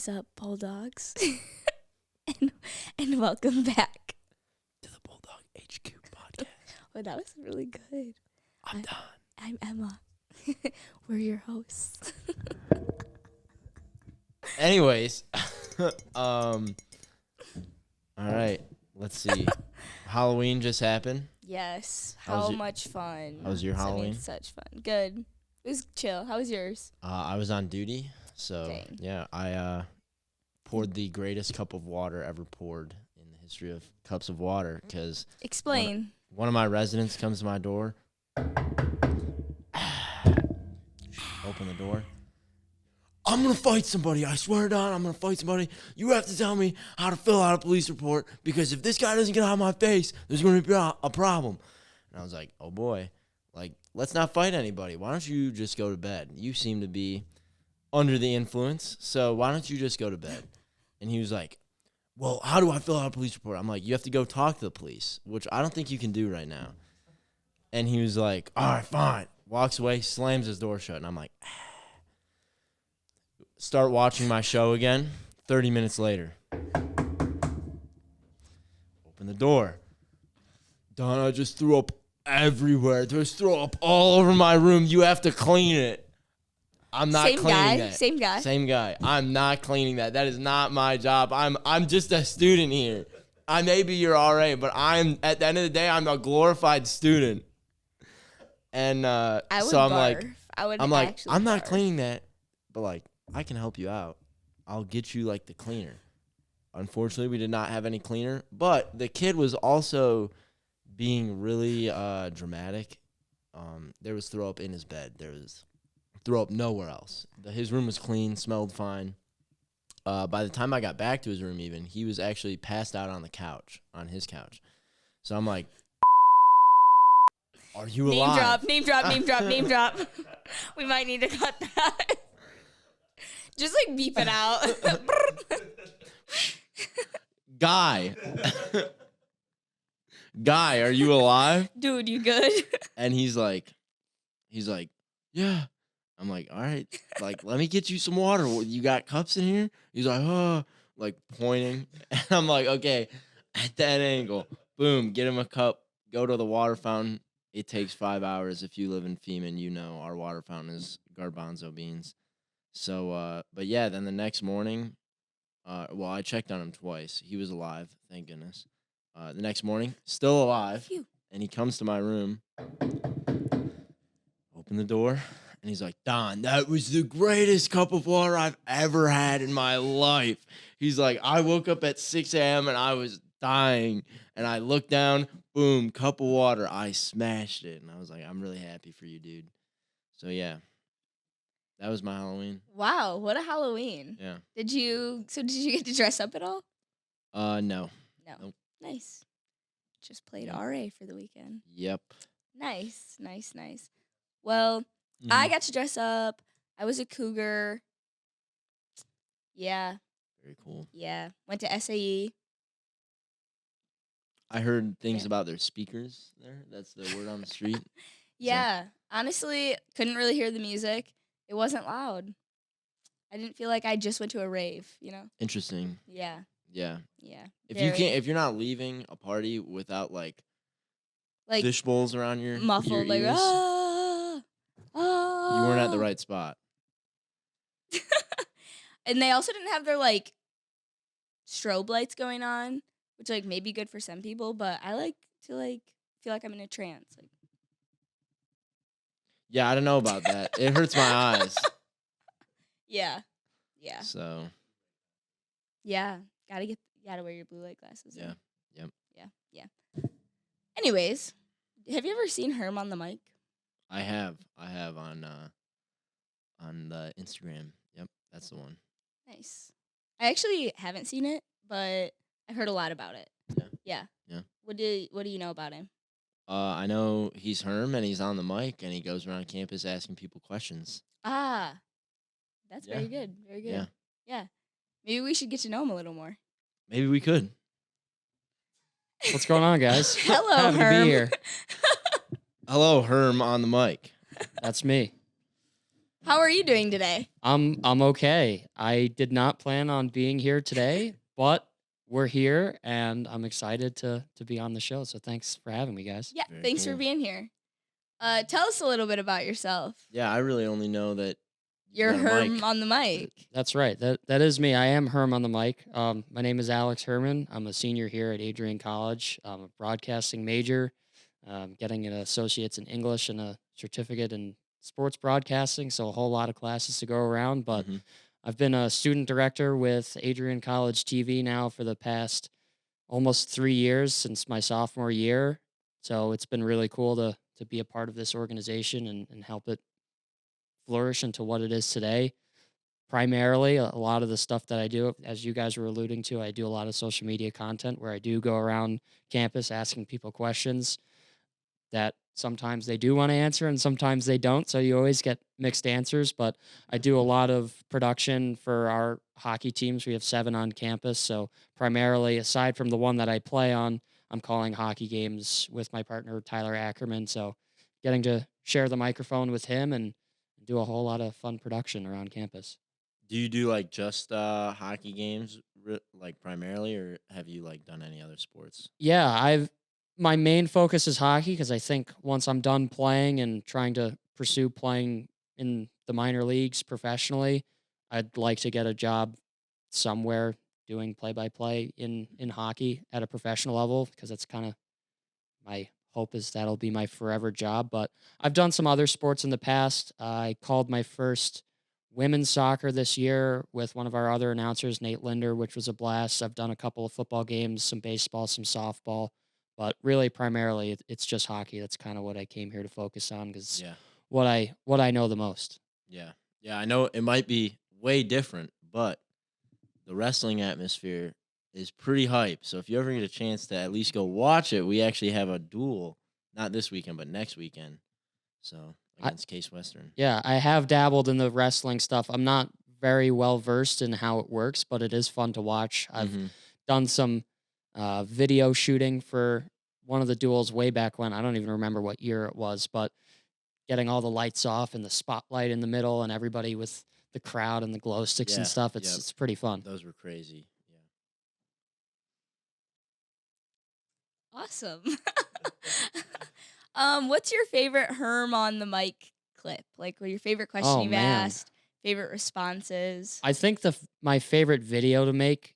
is up, Bulldogs? and welcome back to the Bulldog HQ podcast. Oh, that was really good. I'm done. I'm Emma. We're your hosts. Anyways, all right. Let's see. Halloween just happened. Yes. How was much fun. How was your Halloween? Such fun. Good. It was chill. How was yours? I was on duty, so Dang. yeah, I poured the greatest cup of water ever poured in the history of cups of water. Because Explain. one of my residents comes to my door. Open the door. I'm going to fight somebody. I swear to God, I'm going to fight somebody. You have to tell me how to fill out a police report, because if this guy doesn't get out of my face, there's going to be a problem. And I was like, oh, boy. Like, let's not fight anybody. Why don't you just go to bed? You seem to be under the influence, so why don't you just go to bed? And he was like, well, how do I fill out a police report? I'm like, you have to go talk to the police, which I don't think you can do right now. And he was like, all right, fine. Walks away, slams his door shut, and I'm like, start watching my show again. 30 minutes later. Open the door. Donna just threw up everywhere. There's throw up all over my room. You have to clean it. I'm not cleaning that. Same guy. Same guy. I'm not cleaning that. That is not my job. I'm just a student here. I may be your RA, but I'm at the end of the day, I'm a glorified student. And I would so I'm barf. like, I'm not barf. cleaning that, but like, I can help you out. I'll get you like the cleaner. Unfortunately, we did not have any cleaner, but the kid was also being really dramatic. There was throw up in his bed. There was throw up nowhere else. His room was clean, smelled fine. By the time I got back to his room even, he was actually passed out on the couch, on his couch. So I'm like, are you alive? Name drop. We might need to cut that. Just like beep it out. Guy, are you alive? Dude, you good? And he's like, yeah. I'm like, all right, like, let me get you some water. You got cups in here? He's like, oh, like pointing. And I'm like, okay, at that angle, boom, get him a cup, go to the water fountain. It takes 5 hours. If you live in Feeman, you know our water fountain is garbanzo beans. So, but yeah, then the next morning, I checked on him twice. He was alive, thank goodness. The next morning, still alive. Phew. And he comes to my room, open the door, and he's like, Don, that was the greatest cup of water I've ever had in my life. He's like, I woke up at 6 a.m. and I was dying. And I looked down, boom, cup of water. I smashed it. And I was like, I'm really happy for you, dude. So, yeah. That was my Halloween. Wow, what a Halloween. Yeah. Did you get to dress up at all? No. No. Nope. Nice. Just played Yeah. RA for the weekend. Yep. Nice. Well, I got to dress up. I was a cougar. Yeah. Very cool. Yeah. Went to SAE. I heard things Yeah. about their speakers there. That's the word on the street. Yeah. Honestly, couldn't really hear the music. It wasn't loud. I didn't feel like I just went to a rave, you know? Interesting. Yeah. Yeah. Yeah. If you're not leaving a party without like fish bowls around your muffled, like, ears, you weren't at the right spot. And they also didn't have their like strobe lights going on, which like may be good for some people, but I like to like feel like I'm in a trance. Like, Yeah, I don't know about that. It hurts my eyes. yeah. So Gotta wear your blue light glasses. yeah. Yep. Yeah. Anyways, have you ever seen Herm on the mic? I have on the Instagram. Yep, that's the one. Nice. I actually haven't seen it, but I've heard a lot about it. Yeah. What do you know about him? I know he's Herm and he's on the mic and he goes around campus asking people questions. Ah, that's Yeah. very good. Very good. Yeah. Maybe we should get to know him a little more. Maybe we could. What's going on, guys? Hello, Happy to Herm. be here. Hello, Herm on the mic. That's me. How are you doing today? I'm okay. I did not plan on being here today, but we're here and I'm excited to be on the show. So thanks for having me, guys. Yeah, Very thanks for cool. being here. Tell us a little bit about yourself. Yeah, I really only know that you You're got a Herm mic. on the mic. That's right. That is me. I am Herm on the mic. My name is Alex Herman. I'm a senior here at Adrian College. I'm a broadcasting major, getting an associate's in English and a certificate in sports broadcasting. So a whole lot of classes to go around. But Mhm. I've been a student director with Adrian College TV now for the past almost 3 years since my sophomore year. So it's been really cool to be a part of this organization and help it flourish into what it is today. Primarily, a lot of the stuff that I do, as you guys were alluding to, I do a lot of social media content where I do go around campus asking people questions that sometimes they do want to answer and sometimes they don't. So you always get mixed answers. But I do a lot of production for our hockey teams. We have 7 on campus. So primarily, aside from the one that I play on, I'm calling hockey games with my partner, Tyler Ackerman. So getting to share the microphone with him and do a whole lot of fun production around campus. Do you do like just hockey games, like primarily, or have you like done any other sports? Yeah, my main focus is hockey because I think once I'm done playing and trying to pursue playing in the minor leagues professionally, I'd like to get a job somewhere doing play-by-play in hockey at a professional level because that's kind of my hope is that'll be my forever job. But I've done some other sports in the past. I called my first women's soccer this year with one of our other announcers, Nate Linder, which was a blast. I've done a couple of football games, some baseball, some softball, but really primarily it's just hockey. That's kind of what I came here to focus on because Yeah, what I know the most. yeah, yeah. I know it might be way different, but the wrestling atmosphere is pretty hype. So if you ever get a chance to at least go watch it, we actually have a duel, not this weekend, but next weekend. So I, against Case Western. yeah, I have dabbled in the wrestling stuff. I'm not very well versed in how it works, but it is fun to watch. I've Mm-hmm. done some video shooting for one of the duels way back when. I don't even remember what year it was, but getting all the lights off and the spotlight in the middle and everybody with the crowd and the glow sticks and Yeah, stuff. yep. It's pretty fun. Those were crazy. Yeah. Awesome. What's your favorite Herm on the mic clip? Like, what your favorite question Oh you've man, asked, favorite responses? I think my favorite video to make.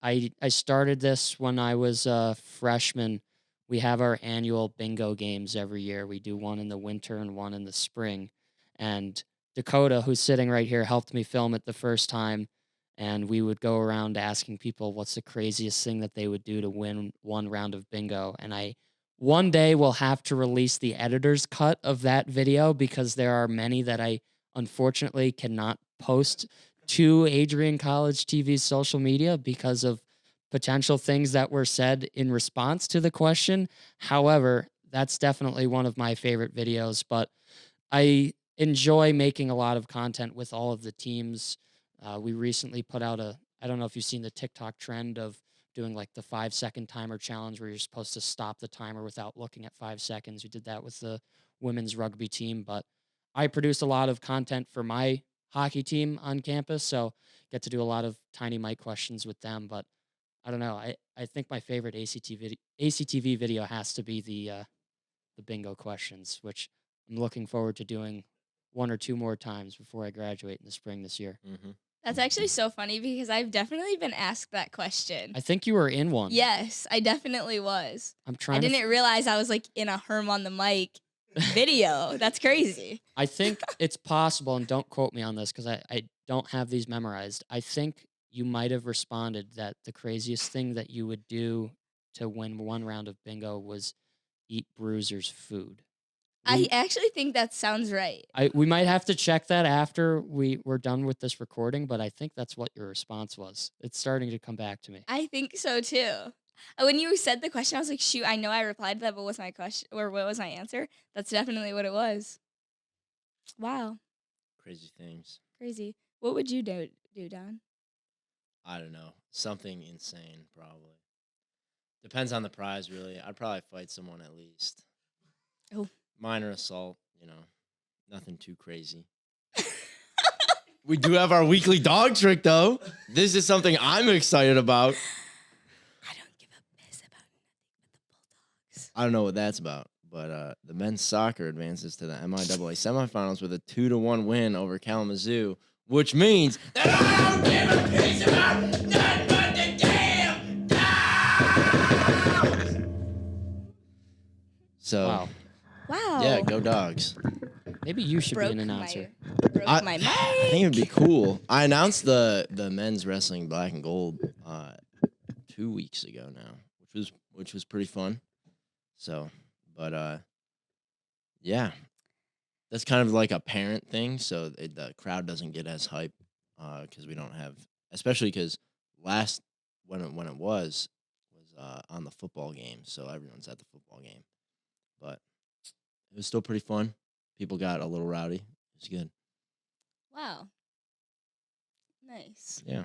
I started this when I was a freshman. We have our annual bingo games every year. We do one in the winter and one in the spring. And Dakota, who's sitting right here, helped me film it the first time. And we would go around asking people what's the craziest thing that they would do to win one round of bingo. And I one day will have to release the editor's cut of that video because there are many that I unfortunately cannot post to Adrian College TV's social media because of potential things that were said in response to the question. However, that's definitely one of my favorite videos, but I enjoy making a lot of content with all of the teams. We recently put out I don't know if you've seen the TikTok trend of doing like the 5 second timer challenge where you're supposed to stop the timer without looking at 5 seconds. We did that with the women's rugby team, but I produce a lot of content for my hockey team on campus. So get to do a lot of tiny mic questions with them. But I don't know. I think my favorite ACTV video has to be the bingo questions, which I'm looking forward to doing one or two more times before I graduate in the spring this year. Mm-hmm. That's actually so funny because I've definitely been asked that question. I think you were in one. Yes, I definitely was. I'm I trying to. didn't realize I was like in a Herm on the mic video. That's crazy. I think it's possible, and don't quote me on this because I don't have these memorized. I think you might have responded that the craziest thing that you would do to win one round of bingo was eat Bruiser's food. I actually think that sounds right. We might have to check that after we're done with this recording, but I think that's what your response was. It's starting to come back to me. I think so too. When you said the question, I was like, shoot, I know I replied to that, but what's my question or what was my answer? That's definitely what it was. Wow. Crazy things. Crazy. What would you do, Don? I don't know. Something insane, probably. Depends on the prize, really. I'd probably fight someone at least. Oh. Minor assault, nothing too crazy. We do have our weekly dog trick, though. This is something I'm excited about. I don't give a piss about nothing but the Bulldogs. I don't know what that's about, but the men's soccer advances to the MIAA semifinals with a 2-1 win over Kalamazoo, which means that I don't give a piss about nothing but the damn dogs. So, Wow. Wow. yeah, go dogs. Maybe you should be Broke an announcer. Broke my mic. I think it'd be cool. I announced the men's wrestling black and gold 2 weeks ago now, which was pretty fun. So, but yeah, that's kind of like a parent thing. So the crowd doesn't get as hype because we don't have, especially because last when it was on the football game, so everyone's at the football game. But it was still pretty fun. People got a little rowdy. It was good. Wow. Nice. Yeah.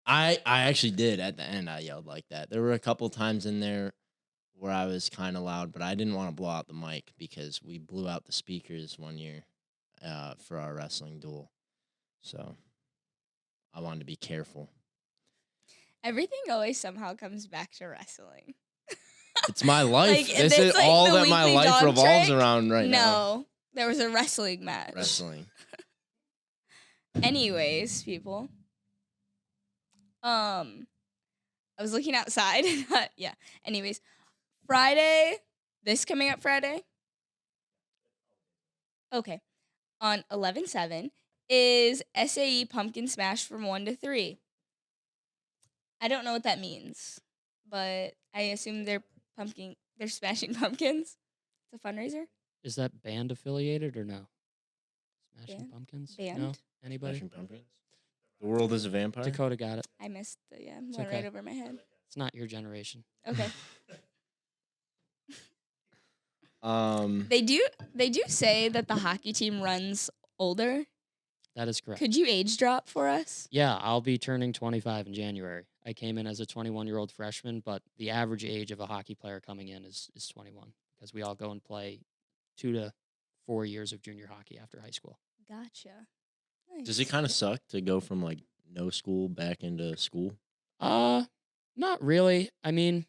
I actually did at the end. I yelled like that. There were a couple times in there where I was kind of loud, but I didn't want to blow out the mic because we blew out the speakers one year for our wrestling duel. So I wanted to be careful. Everything always somehow comes back to wrestling. It's my life. Like, This is it's like all the that my weekly life dog revolves trick. around right now. No, there was a wrestling match. Wrestling. Anyways, people. I was looking outside. Yeah. Anyways, Friday, this coming up Friday. Okay. On 11/7 is SAE Pumpkin Smash from 1 to 3. I don't know what that means, but I assume they're smashing pumpkins. It's a fundraiser. Is that band affiliated or no? Smashing Band? Pumpkins? Band? No? Anybody? Smashing Pumpkins? The world is a vampire? Dakota got it. I missed the went okay. right over my head. It's not your generation. Okay. They They do say that the hockey team runs older. That is correct. Could you age drop for us? Yeah, I'll be turning 25 in January. I came in as a 21-year-old freshman, but the average age of a hockey player coming in is 21 because we all go and play 2 to 4 years of junior hockey after high school. Gotcha. Nice. Does it kind of suck to go from like no school back into school? Not really. I mean,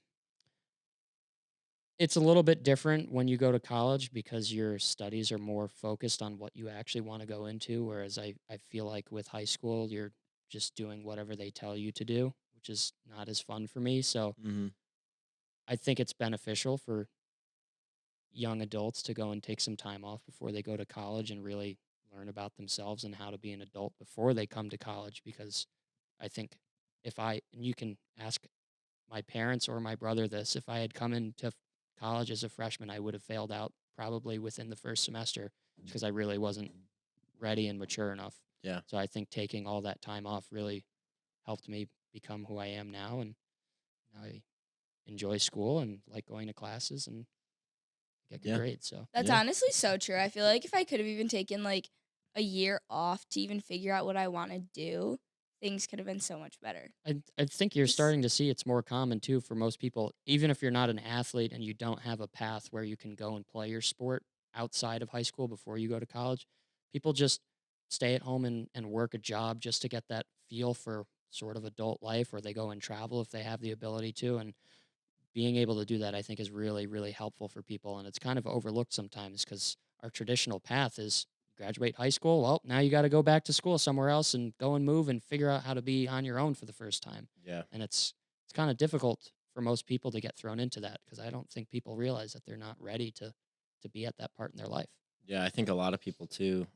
it's a little bit different when you go to college because your studies are more focused on what you actually want to go into, whereas I feel like with high school, you're just doing whatever they tell you to do, which is not as fun for me. So I think it's beneficial for young adults to go and take some time off before they go to college and really learn about themselves and how to be an adult before they come to college, because I think and you can ask my parents or my brother this, if I had come into college as a freshman, I would have failed out probably within the first semester because I really wasn't ready and mature enough. Yeah. So I think taking all that time off really helped me become who I am now, and I enjoy school and like going to classes and get good grades. So that's honestly so true. I feel like if I could have even taken like a year off to even figure out what I want to do, things could have been so much better. I think you're starting to see it's more common too for most people, even if you're not an athlete and you don't have a path where you can go and play your sport outside of high school before you go to college. People just stay at home and work a job just to get that feel for sort of adult life, or they go and travel if they have the ability to. And being able to do that, I think, is really, really helpful for people. And it's kind of overlooked sometimes because our traditional path is graduate high school. Well, now you got to go back to school somewhere else and go and move and figure out how to be on your own for the first time. Yeah. And it's kind of difficult for most people to get thrown into that because I don't think people realize that they're not ready to be at that part in their life. Yeah, I think a lot of people too.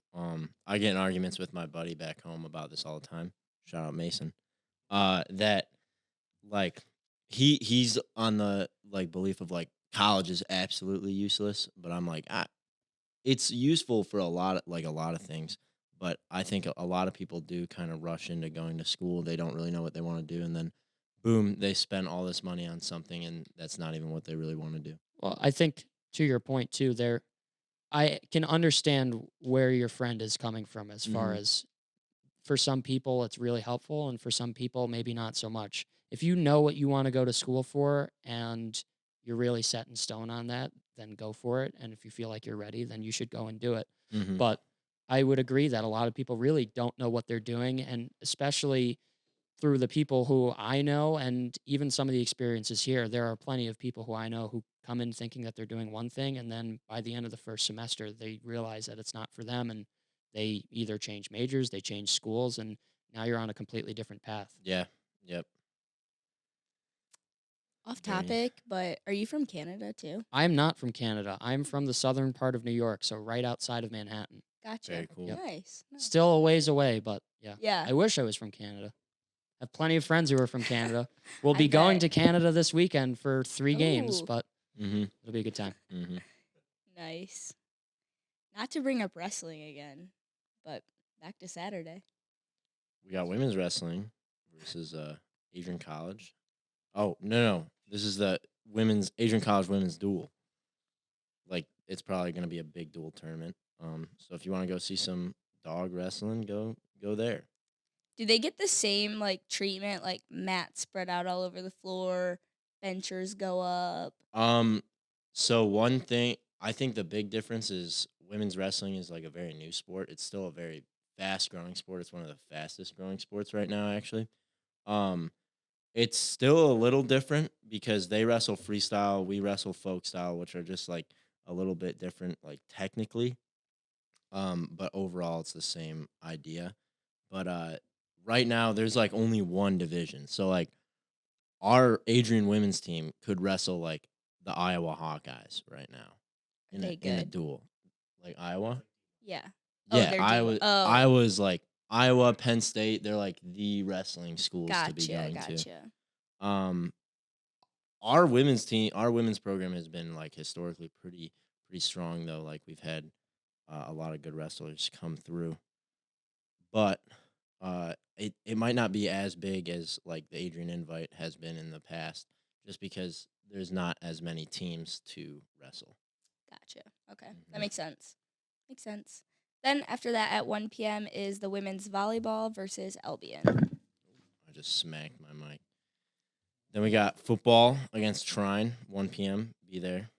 I get in arguments with my buddy back home about this all the time. Shout out Mason. That like he's on the like belief of like college is absolutely useless, but I'm like, it's useful for a lot of things, but I think a lot of people do kind of rush into going to school. They don't really know what they want to do, and then boom, they spend all this money on something, and that's not even what they really want to do. Well, I think to your point too, I can understand where your friend is coming from as far as for some people it's really helpful, and for some people maybe not so much. If you know what you want to go to school for and you're really set in stone on that, then go for it. And if you feel like you're ready, then you should go and do it. But I would agree that a lot of people really don't know what they're doing, and especially through the people who I know and even some of the experiences here, there are plenty of people who I know who come in thinking that they're doing one thing, and then by the end of the first semester, they realize that it's not for them, and they either change majors, they change schools, and now you're on a completely different path. Yeah. Yep. Off Very. topic, but are you from Canada too? I'm not from Canada. I'm from the southern part of New York, so right outside of Manhattan. Gotcha. Very cool. Yep. Nice. Nice. Still a ways away, but yeah. Yeah. I wish I was from Canada. I have plenty of friends who are from Canada. We'll I be going bet. to Canada this weekend for 3 games, Ooh. but Mm-hmm. it'll be a good time. Mm-hmm. Nice. Not to bring up wrestling again, but back to Saturday. We got women's wrestling versus Adrian College. Oh no, this is the women's Adrian College women's duel. Like it's probably gonna be a big duel tournament. So if you want to go see some dog wrestling, go there. Do they get the same like treatment, like mats spread out all over the floor, benchers go up? So one thing I think the big difference is women's wrestling is like a very new sport. It's still a very fast growing sport. It's one of the fastest growing sports right now, actually. Um, it's still a little different because they wrestle freestyle, we wrestle folk style, which are just like a little bit different, like technically. But overall, it's the same idea. But right now, there's like only one division. So like our Adrian women's team could wrestle like the Iowa Hawkeyes right now Are they in a good? duel, like Iowa. Yeah. Oh, Yeah, they're Iowa. Oh, Iowa's like Iowa, Penn State. They're like the wrestling schools to be gotcha, going to. gotcha. Um, our women's team, our women's program has been like historically pretty strong though. Like we've had a lot of good wrestlers come through, but it might not be as big as like the Adrian Invite has been in the past, just because there's not as many teams to wrestle. Gotcha. Okay. That Mhm. makes sense. Makes sense. Then after that at 1 p.m. is the women's volleyball versus Albion. I just smacked my mic. Then we got football against Trine, 1 p.m. Be there.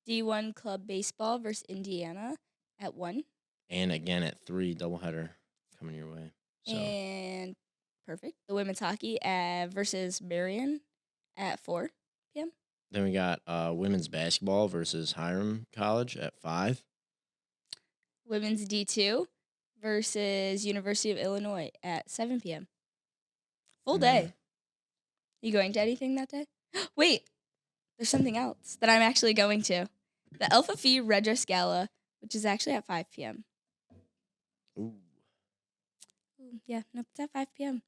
D1 club baseball versus Indiana at 1. And again at 3, doubleheader coming your way. So And perfect. The women's hockey versus Marion at 4 p.m. then we got women's basketball versus Herm College at 5. Women's D2 versus University of Illinois at 7 p.m. Full And then- day. You going to anything that day? Wait, there's something else that I'm actually going to. The Alpha Phi Red Dress Gala, which is actually at 5 p.m. Ooh, Ooh, yeah, nope, it's at 5 p.m.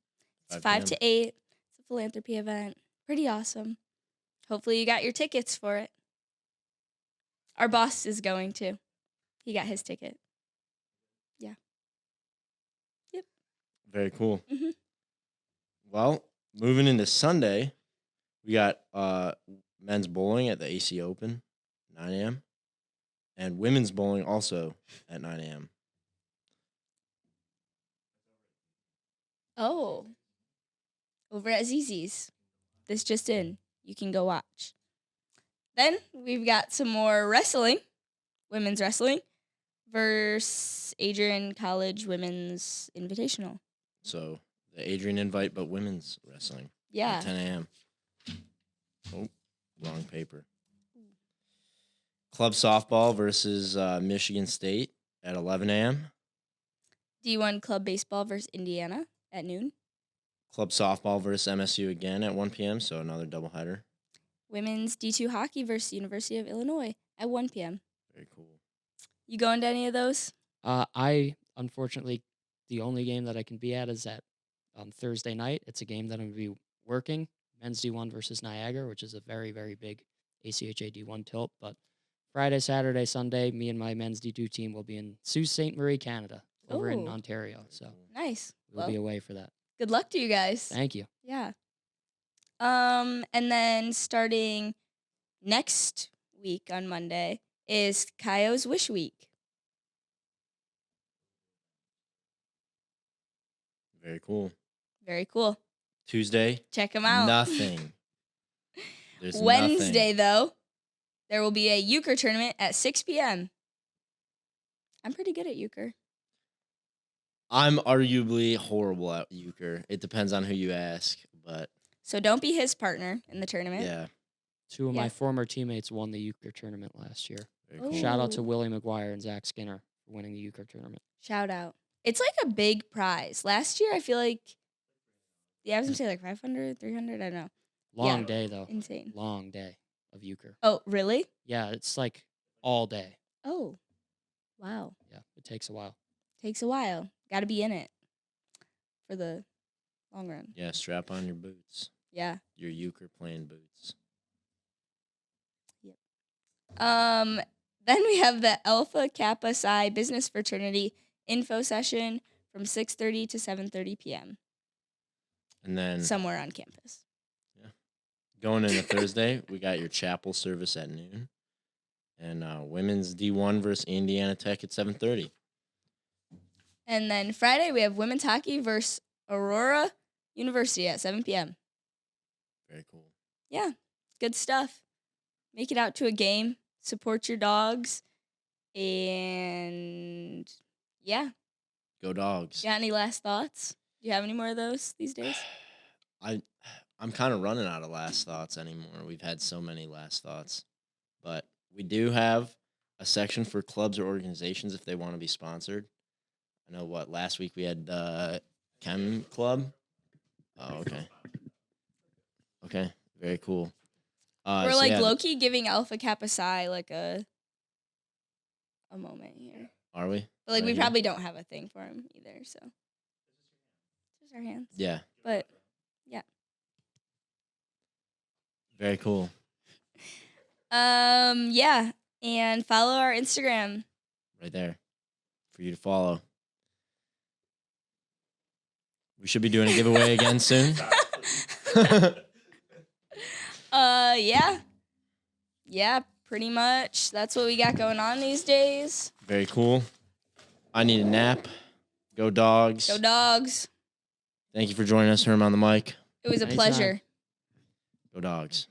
It's 5 5 to p.m. 8. It's a philanthropy event. Pretty awesome. Hopefully you got your tickets for it. Our boss is going to. He got his ticket. Yeah. Yep. Very cool. Mhm. Well, moving into Sunday, we got men's bowling at the AC Open, 9 a.m. And women's bowling also at 9 a.m. Oh. Over at ZZ's. This just in. You can go watch. Then we've got some more wrestling. Women's wrestling versus Adrian College Women's Invitational. So the Adrian Invite, but women's wrestling Yeah. at 10 a.m. Oh, wrong paper. Club softball versus Michigan State at 11 a.m. D1 Club Baseball versus Indiana at noon. Club softball versus MSU again at 1 p.m. So another doubleheader. Women's D2 hockey versus University of Illinois at 1 p.m. Very cool. You going to any of those? I unfortunately, the only game that I can be at is at on Thursday night. It's a game that I'm going to be working. Men's D1 versus Niagara, which is a very, very big ACHA D1 tilt. But Friday, Saturday, Sunday, me and my men's D2 team will be in Sault Ste. Marie, Canada, over in Ooh. Ontario. So Nice. we'll be away for that. Good luck to you guys. Thank you. Yeah. And then starting next week on Monday is Kaio's Wish Week. Very cool. Very cool. Tuesday, Check them out. nothing. There's Wednesday, nothing. though, there will be a euchre tournament at 6 p.m. I'm pretty good at euchre. I'm arguably horrible at euchre. It depends on who you ask, but So don't be his partner in the tournament. yeah. Two of Yeah. my former teammates won the euchre tournament last year. Very cool. Shout out to Ooh. Willie McGuire and Zach Skinner for winning the euchre tournament. Shout out. It's like a big prize. Last year, I feel like, I was going to say like 500, 300, I don't know. Long Yeah. day, though. Insane. Long day of euchre. Oh, really? Yeah, it's like all day. Oh, wow. Yeah, it takes a while. Takes a while. Got to be in it for the long run. Yeah, strap on your boots. Yeah. Your euchre playing boots. Then we have the Alpha Kappa Psi Business Fraternity info session from 6:30 to 7:30 p.m. And then somewhere on campus. going into Thursday, we got your chapel service at noon. And women's D1 versus Indiana Tech at 7:30. And then Friday, we have women's hockey versus Aurora University at 7 p.m. Very cool. Yeah, good stuff. Make it out to a game. Support your dogs. And yeah. Go Dogs. Got any last thoughts? Do you have any more of those these days? I'm kind of running out of last thoughts anymore. We've had so many last thoughts. But we do have a section for clubs or organizations if they want to be sponsored. I know last week we had Chem Club. Oh, okay. Okay, very cool. We're so like yeah, low-key giving Alpha Kappa Psi like a moment here. Are we? But like Right we here? probably don't have a thing for him either, so just our hands. Yeah, But yeah. very cool. Yeah. And follow our Instagram. Right there for you to follow. We should be doing a giveaway again soon. Yeah. Yeah, pretty much. That's what we got going on these days. Very cool. I need a nap. Go Dogs. Go Dogs. Thank you for joining us, Herm on the mic. It was a Anytime. pleasure. Go Dogs.